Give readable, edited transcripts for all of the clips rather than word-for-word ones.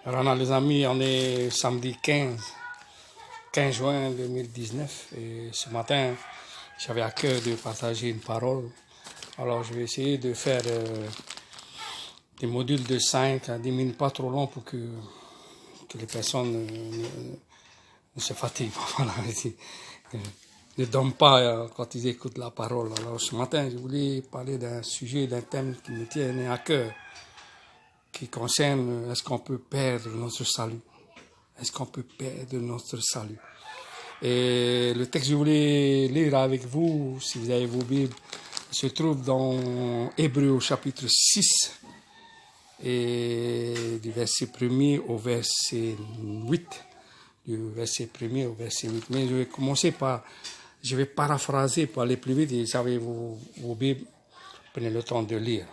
Rana les amis, on est samedi 15 juin 2019 et ce matin, j'avais à cœur de partager une parole. Alors je vais essayer de faire des modules de 5 à 10 minutes, pas trop longs pour que les personnes ne se fatiguent. Voilà, ne dorment pas quand ils écoutent la parole. Alors ce matin, je voulais parler d'un sujet, d'un thème qui me tient à cœur, qui concerne est-ce qu'on peut perdre notre salut? Est-ce qu'on peut perdre notre salut? Et le texte que je voulais lire avec vous, si vous avez vos Bibles, se trouve dans Hébreux au chapitre 6, et du verset 1er au verset 8. Du verset 1er au verset 8. Mais je vais paraphraser pour aller plus vite, et si vous avez vos Bibles, prenez le temps de lire.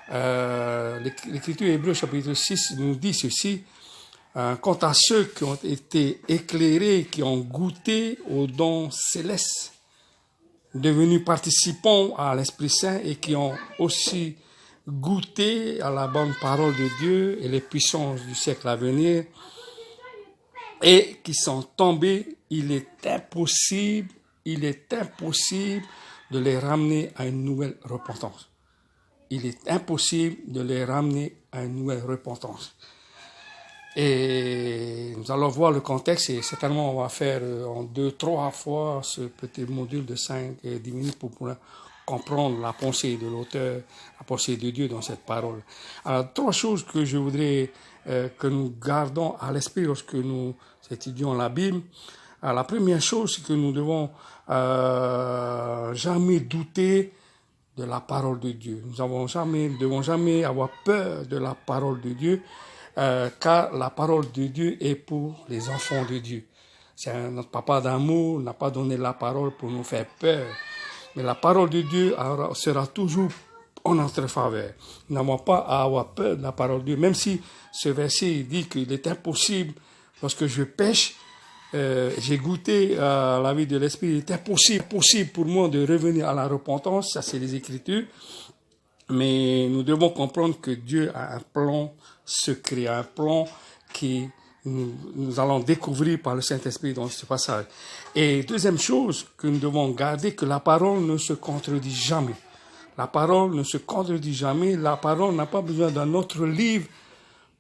L'Écriture Hébreux chapitre 6 nous dit ceci: quant à ceux qui ont été éclairés, qui ont goûté aux dons célestes, devenus participants à l'Esprit Saint et qui ont aussi goûté à la bonne parole de Dieu et les puissances du siècle à venir, et qui sont tombés, il est impossible de les ramener à une nouvelle repentance. Il est impossible de les ramener à une nouvelle repentance. Et nous allons voir le contexte, et certainement on va faire en 2-3 fois ce petit module de 5 et 10 minutes pour pouvoir comprendre la pensée de l'auteur, la pensée de Dieu dans cette parole. Alors, 3 choses que je voudrais que nous gardons à l'esprit lorsque nous étudions la Bible. Alors, la première chose, c'est que nous devons jamais douter de la parole de Dieu. Nous ne devons jamais avoir peur de la parole de Dieu, car la parole de Dieu est pour les enfants de Dieu. Notre papa d'amour n'a pas donné la parole pour nous faire peur, mais la parole de Dieu sera toujours en notre faveur. Nous n'avons pas à avoir peur de la parole de Dieu, même si ce verset dit qu'il est impossible, lorsque je pêche, j'ai goûté à la vie de l'Esprit, il est impossible pour moi de revenir à la repentance, ça c'est les Écritures, mais nous devons comprendre que Dieu a un plan secret, un plan qui nous allons découvrir par le Saint-Esprit dans ce passage. Et deuxième chose que nous devons garder, que la parole ne se contredit jamais. La parole ne se contredit jamais, la parole n'a pas besoin d'un autre livre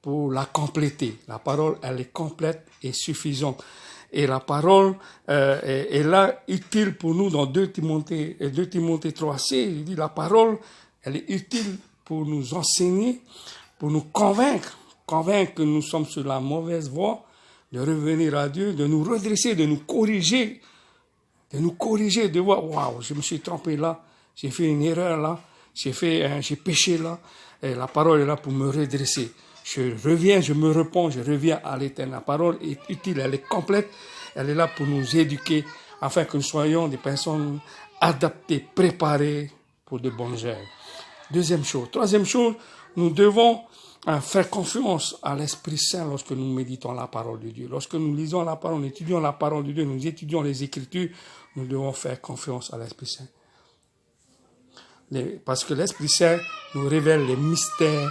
pour la compléter. La parole, elle est complète et suffisante. Et la parole est là, utile pour nous dans 2 Timothée 3,6. Il dit la parole, elle est utile pour nous enseigner, pour nous convaincre que nous sommes sur la mauvaise voie, de revenir à Dieu, de nous redresser, de nous corriger, de voir, waouh, je me suis trompé là, j'ai fait une erreur là, j'ai péché là, et la parole est là pour me redresser. Je reviens, je me repens, je reviens à l'Éternel. La parole est utile, elle est complète, elle est là pour nous éduquer, afin que nous soyons des personnes adaptées, préparées pour de bonnes œuvres. Deuxième chose. Troisième chose, nous devons faire confiance à l'Esprit Saint lorsque nous méditons la parole de Dieu. Lorsque nous lisons la parole, nous étudions la parole de Dieu, nous étudions les Écritures, nous devons faire confiance à l'Esprit Saint. Parce que l'Esprit Saint nous révèle les mystères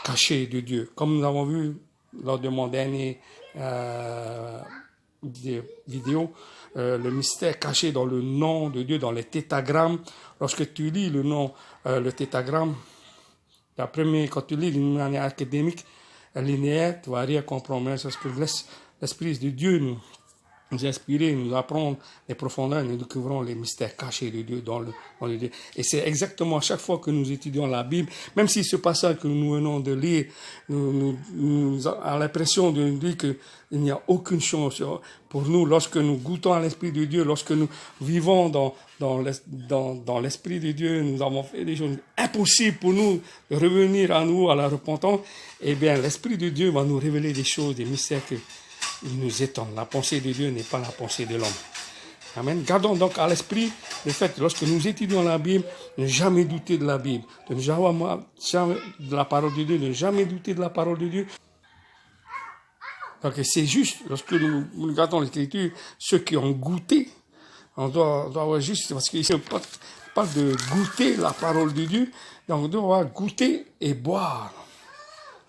cachés de Dieu. Comme nous avons vu lors de mon dernier vidéo, le mystère caché dans le nom de Dieu, dans les tétagrammes. Lorsque tu lis le tétagramme, quand tu lis d'une manière académique, linéaire, tu ne vas rien comprendre. C'est ce que l'Esprit de Dieu nous inspirer, nous apprendre les profondeurs, nous découvrons les mystères cachés de Dieu dans le Dieu. Et c'est exactement à chaque fois que nous étudions la Bible, même si ce passage que nous venons de lire, nous a l'impression de nous dire qu'il n'y a aucune chance pour nous lorsque nous goûtons à l'Esprit de Dieu, lorsque nous vivons dans l'Esprit de Dieu, nous avons fait des choses impossibles pour nous de revenir à nous, à la repentance. Eh bien, l'Esprit de Dieu va nous révéler des choses, des mystères il nous étonne. La pensée de Dieu n'est pas la pensée de l'homme. Amen. Gardons donc à l'esprit le fait que lorsque nous étudions la Bible, ne jamais douter de la Bible, de jamais de la parole de Dieu, ne jamais douter de la parole de Dieu. Donc c'est juste, lorsque nous regardons l'Écriture, ceux qui ont goûté, on doit avoir juste, parce qu'ici on parle de goûter la parole de Dieu, donc on doit avoir goûter et boire.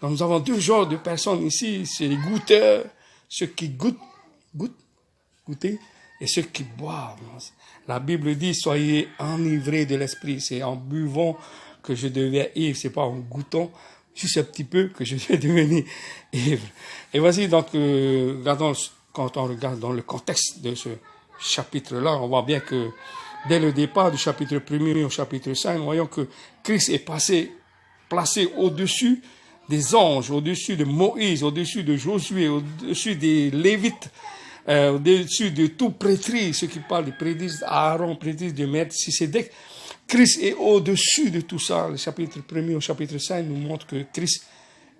Donc nous avons deux genres de personnes ici, c'est les goûteurs, ceux qui goûter, et ceux qui boivent. La Bible dit, soyez enivrés de l'esprit. C'est en buvant que je deviens ivre, c'est pas en goûtant juste un petit peu que je vais devenir ivre. Et voici donc, quand on regarde dans le contexte de ce chapitre-là, on voit bien que dès le départ du chapitre 1er au chapitre 5, nous voyons que Christ est placé au-dessus des anges, au-dessus de Moïse, au-dessus de Josué, au-dessus des Lévites, au-dessus de tout prêtrise, ceux qui parlent des prêtrise d'Aaron, prêtrise de Melchisédek. Christ est au-dessus de tout ça. Le chapitre 1er au chapitre 5 nous montre que Christ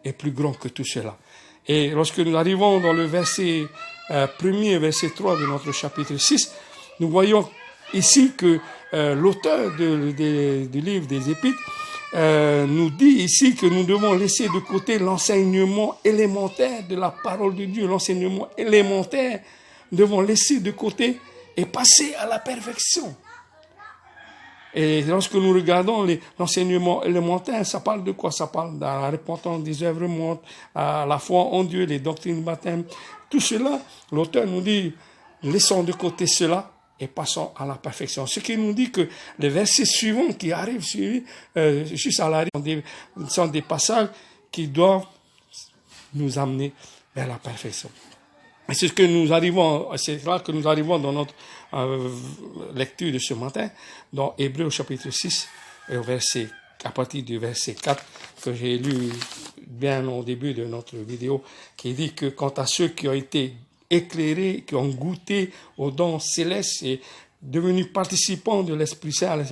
est plus grand que tout cela. Et lorsque nous arrivons dans le verset 1er, verset 3 de notre chapitre 6, nous voyons ici que l'auteur du livre des Épîtres nous dit ici que nous devons laisser de côté l'enseignement élémentaire de la parole de Dieu. L'enseignement élémentaire, nous devons laisser de côté et passer à la perfection. Et lorsque nous regardons l'enseignement élémentaire, ça parle de quoi? Ça parle de la repentance des œuvres mortes, à la foi en Dieu, les doctrines du baptême. Tout cela, l'auteur nous dit, laissons de côté cela et passons à la perfection. Ce qui nous dit que les versets suivants qui arrivent juste à l'arrivée sont des passages qui doivent nous amener vers la perfection. Et c'est là que nous arrivons dans notre lecture de ce matin, dans Hébreux au chapitre 6, à partir du verset 4, que j'ai lu bien au début de notre vidéo, qui dit que quant à ceux qui ont été éclairés, qui ont goûté aux dons célestes et devenus participants de l'Esprit Saint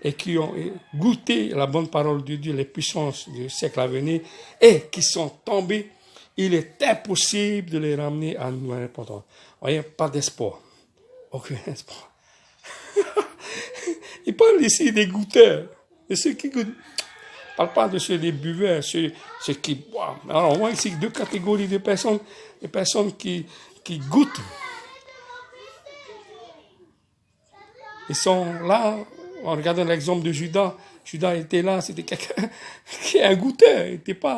et qui ont goûté la bonne parole de Dieu, les puissances du siècle à venir, et qui sont tombés, il est impossible de les ramener à une nouvelle repentance. Vous voyez, pas d'espoir. Aucun espoir. Il parle ici des goûteurs, de ceux qui goûtent. Il ne parle pas de ceux des buveurs, ceux qui boivent. Alors, on voit ici deux catégories de personnes, des personnes qui goûtent. Ils sont là, en regardant l'exemple de Judas. Judas était là, c'était quelqu'un qui est un goûteur,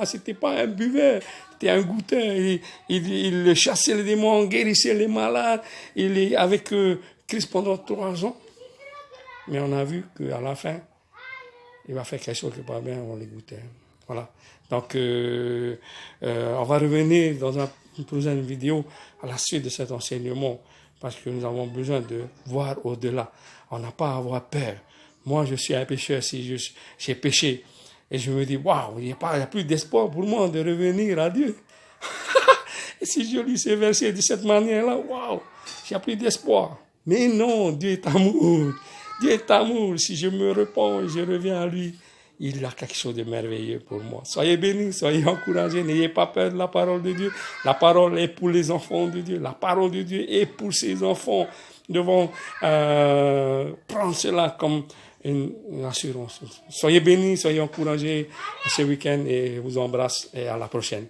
c'était pas un buveur, c'était un goûteur. Il chassait les démons, guérissait les malades, il est avec Christ pendant 3 ans. Mais on a vu qu'à la fin, il va faire quelque chose qui n'est pas bien, on les goûtait. Voilà. Donc, on va revenir dans une prochaine vidéo à la suite de cet enseignement, parce que nous avons besoin de voir au-delà. On n'a pas à avoir peur. Moi, je suis un pécheur si j'ai péché. Et je me dis, waouh, il n'y a plus d'espoir pour moi de revenir à Dieu. Et si je lis ces versets de cette manière-là, waouh, il n'y a plus d'espoir. Mais non, Dieu est amour. Dieu est amour. Si je me repens et je reviens à lui, il a quelque chose de merveilleux pour moi. Soyez bénis, soyez encouragés, n'ayez pas peur de la parole de Dieu. La parole est pour les enfants de Dieu. La parole de Dieu est pour ses enfants. Nous devons prendre cela comme une assurance. Soyez bénis, soyez encouragés ce week-end et je vous embrasse et à la prochaine.